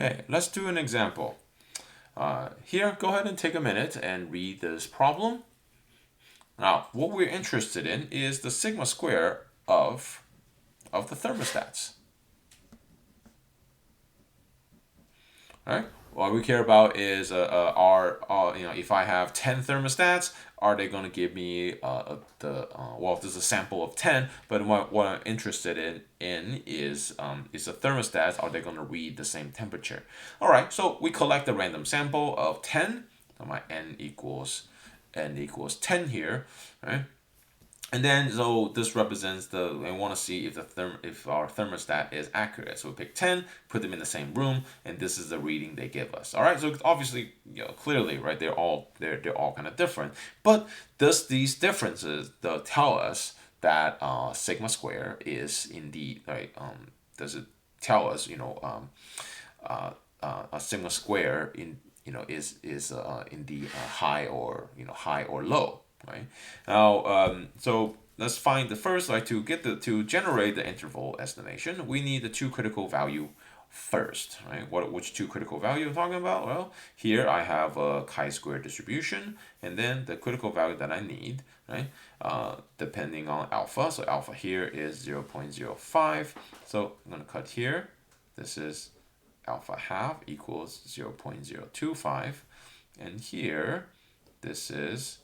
Okay, let's do an example. Here, go ahead and take a minute and read this problem. Now, what we're interested in is the sigma square of the thermostats. All right. What we care about is if I have 10 thermostats, are they going to give me well, if there's a sample of 10, but what I'm interested in is the thermostats, are they going to read the same temperature? All right, so we collect a random sample of 10. So my n equals 10 here, right? And then, so this represents I want to see if if our thermostat is accurate. So we pick 10, put them in the same room, and this is the reading they give us. All right, so obviously, clearly, right, they're all kind of different. But does these differences tell us that sigma square is indeed, right? Does it tell us, a sigma square is indeed high or high or low? Right now, so let's find the first, like, to generate the interval estimation, we need the two critical value first, right? Which two critical value I'm talking about? Well, here I have a chi-square distribution, and then the critical value that I need, right? Depending on alpha. So alpha here is 0.05. So I'm gonna cut here. This is alpha half equals 0.025, and here this is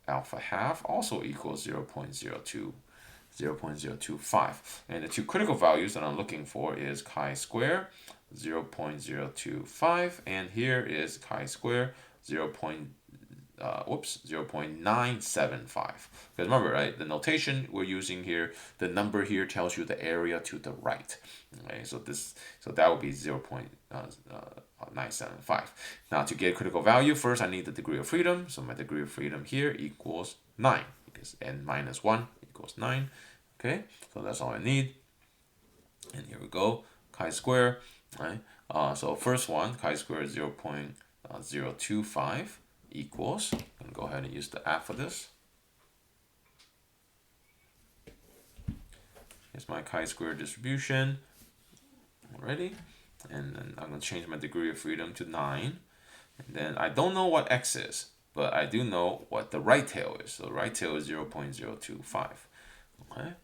alpha half also equals 0.025. And the two critical values that I'm looking for is chi square 0.025, and here is chi square 0.975. Because remember, right, the notation we're using here, the number here tells you the area to the right. Okay, so that would be 0.975. Now, to get critical value, first I need the degree of freedom. So my degree of freedom here equals 9, because n minus 1 equals 9. Okay, so that's all I need. And here we go, chi square. Right. So first one, chi square is 0.025 equals, I'm going to go ahead and use the app for this. Here's my chi-square distribution already. And then I'm going to change my degree of freedom to 9. And then I don't know what x is, but I do know what the right tail is. So the right tail is 0.025. Okay.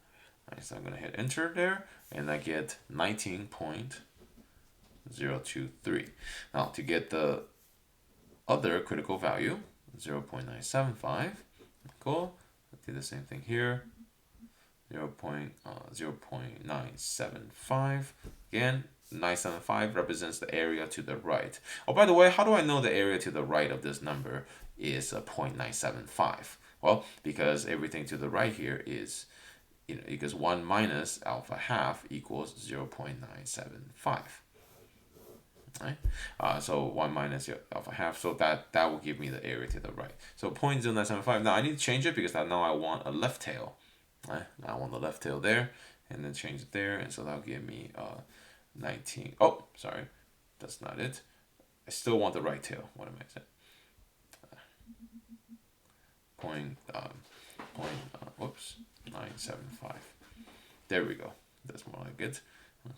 Right, so I'm going to hit enter there, and I get 19.023. Now, to get the other critical value, 0.975. Cool. I'll do the same thing here. 0.975. Again, 975 represents the area to the right. Oh, by the way, how do I know the area to the right of this number is 0.975? Well, because everything to the right here is, because 1 minus alpha half equals 0.975. Right? So 1 minus alpha half, so that will give me the area to the right. So 0.0975. Now I need to change it because now I want a left tail. Right? Now I want the left tail there, and then change it there, and so that'll give me 19. Oh, sorry, that's not it. I still want the right tail. What am I saying? Whoops, 975. There we go. That's more like it.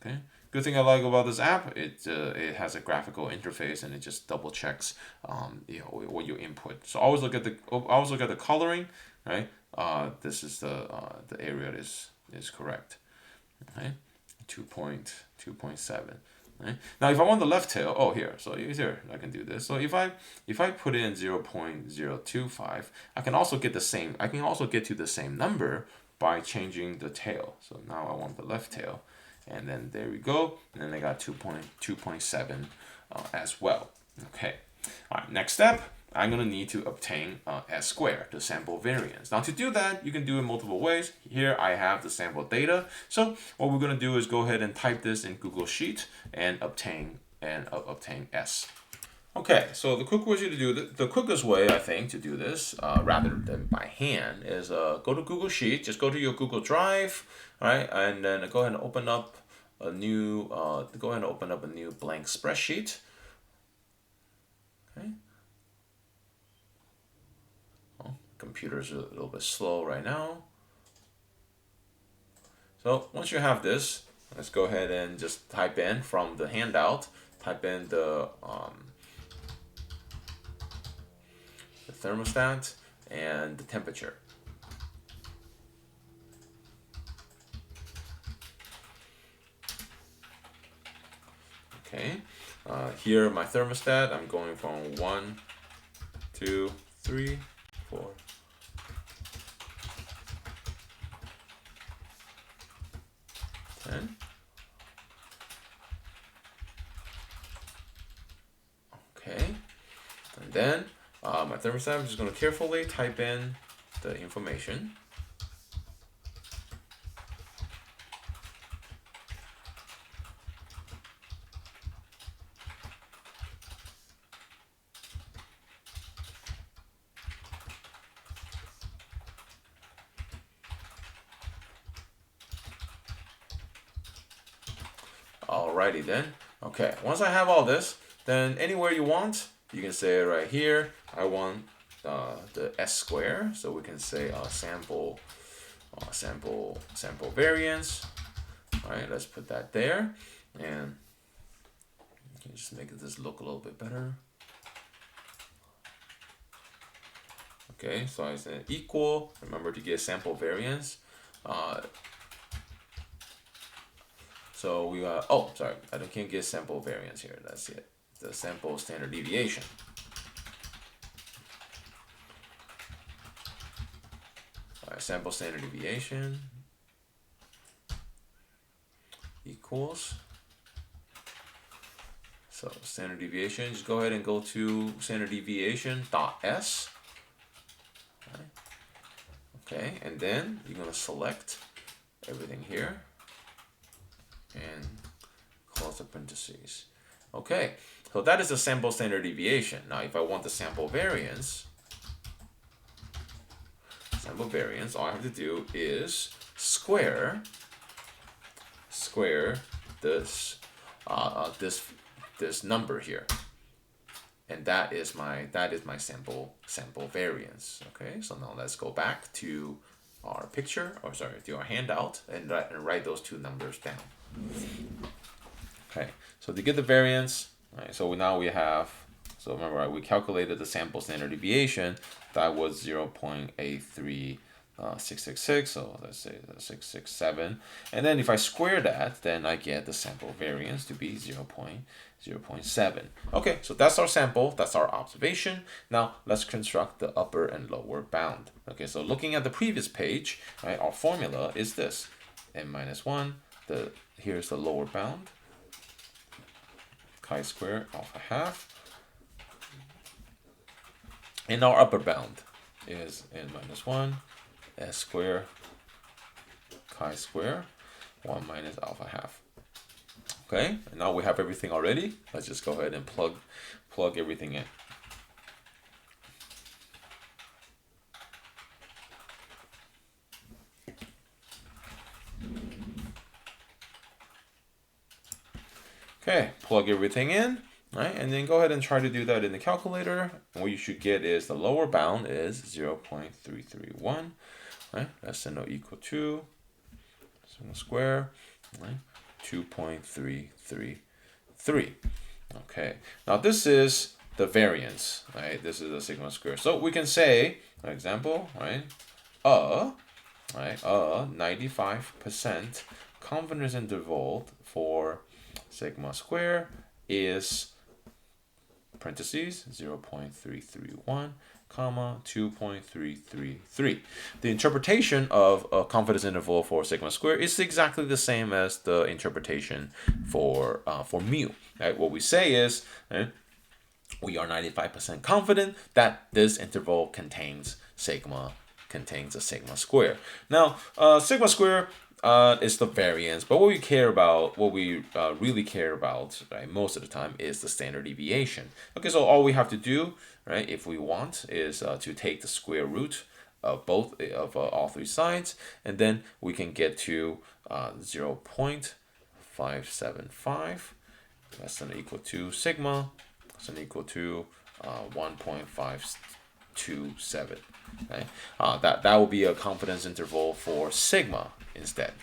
Okay. Good thing I like about this app, it has a graphical interface, and it just double checks what you input. So always look at the coloring, right? This is the area is correct. Okay. 2.7. Right? Now if I want the left tail, oh, here. So here I can do this. So if I put in 0.025, I can also get to the same number by changing the tail. So now I want the left tail. And then there we go. And then I got 2.7 as well. Okay. All right. Next step, I'm going to need to obtain S squared, the sample variance. Now to do that, you can do it multiple ways. Here I have the sample data. So what we're going to do is go ahead and type this in Google Sheet and obtain S. Okay, so the quickest way, I think, to do this, rather than by hand, is go to Google Sheet. Just go to your Google Drive, right, and then go ahead and open up a new blank spreadsheet. Okay. Well, computer's a little bit slow right now. So once you have this, let's go ahead and just type in from the handout. type in the thermostat and the temperature. Okay, here my thermostat, I'm going from 1, 2, 3, 4. 10. Okay, and then my thermostat, I'm just going to carefully type in the information. Alrighty then. Okay, once I have all this, then anywhere you want, you can say right here, I want the S square. So we can say sample variance. All right, let's put that there, and you can just make this look a little bit better. Okay, so I said equal. Remember to get sample variance. So we got, oh, sorry, I can't get sample variance here. That's it. The sample standard deviation. All right, sample standard deviation equals. So standard deviation, just go ahead and go to standard deviation dot S. Okay, and then you're gonna select everything here and close the parentheses. Okay, so that is the sample standard deviation. Now, if I want the sample variance, all I have to do is square this this number here, and that is my sample variance. Okay, so now let's go back to our picture, or sorry, to our handout, and write those two numbers down. Okay, so to get the variance, right, so now we have, so remember, right, we calculated the sample standard deviation. That was 0.83666, so let's say 667. And then if I square that, then I get the sample variance to be 0.7. Okay, so that's our sample, that's our observation. Now let's construct the upper and lower bound. Okay, so looking at the previous page, right, our formula is this: n-1, here's the lower bound, chi-square alpha half, and our upper bound is n-1 s square chi-square 1 minus alpha half. Okay, and now we have everything already. Let's just go ahead and plug everything in. Okay, plug everything in, right? And then go ahead and try to do that in the calculator. And what you should get is the lower bound is 0.331, right? Less than or equal to sigma square, right? 2.333. Okay, now this is the variance, right? This is the sigma square. So we can say, for example, right? 95% confidence interval for sigma square is parentheses 0.331 comma 2.333. The interpretation of a confidence interval for sigma square is exactly the same as the interpretation for mu. Right? What we say is, right, we are 95% confident that this interval contains a sigma square. Now, sigma square is the variance, but what we really care about, right, most of the time is the standard deviation. Okay, so all we have to do, right, if we want, is to take the square root of all three sides, and then we can get to 0.575 less than or equal to sigma less than or equal to 1.527. Okay, that will be a confidence interval for sigma instead.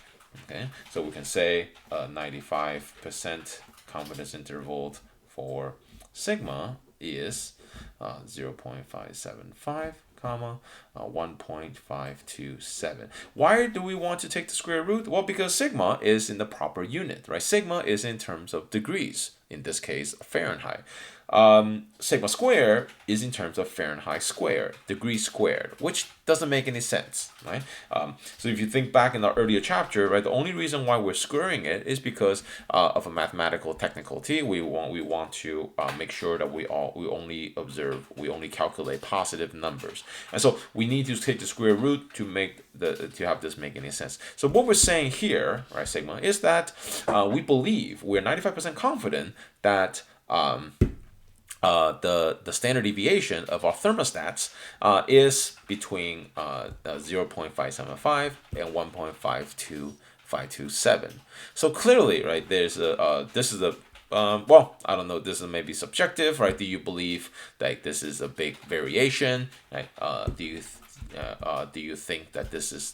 Okay, so we can say 95% confidence interval for sigma is 0.575, comma 1.527. Why do we want to take the square root? Well, because sigma is in the proper unit, right? Sigma is in terms of degrees, in this case Fahrenheit. Sigma squared is in terms of Fahrenheit squared, degree squared, which doesn't make any sense, right? So if you think back in the earlier chapter, right, the only reason why we're squaring it is because of a mathematical technicality. We want to make sure that we only calculate positive numbers, and so we need to take the square root to have this make any sense. So what we're saying here, right, sigma, is that we believe, we're 95% confident that the standard deviation of our thermostats is between 0.575 and 1.52527. So clearly, right, this is a well, I don't know, this is maybe subjective, right? Do you believe that this is a big variation, right? Do you think that this is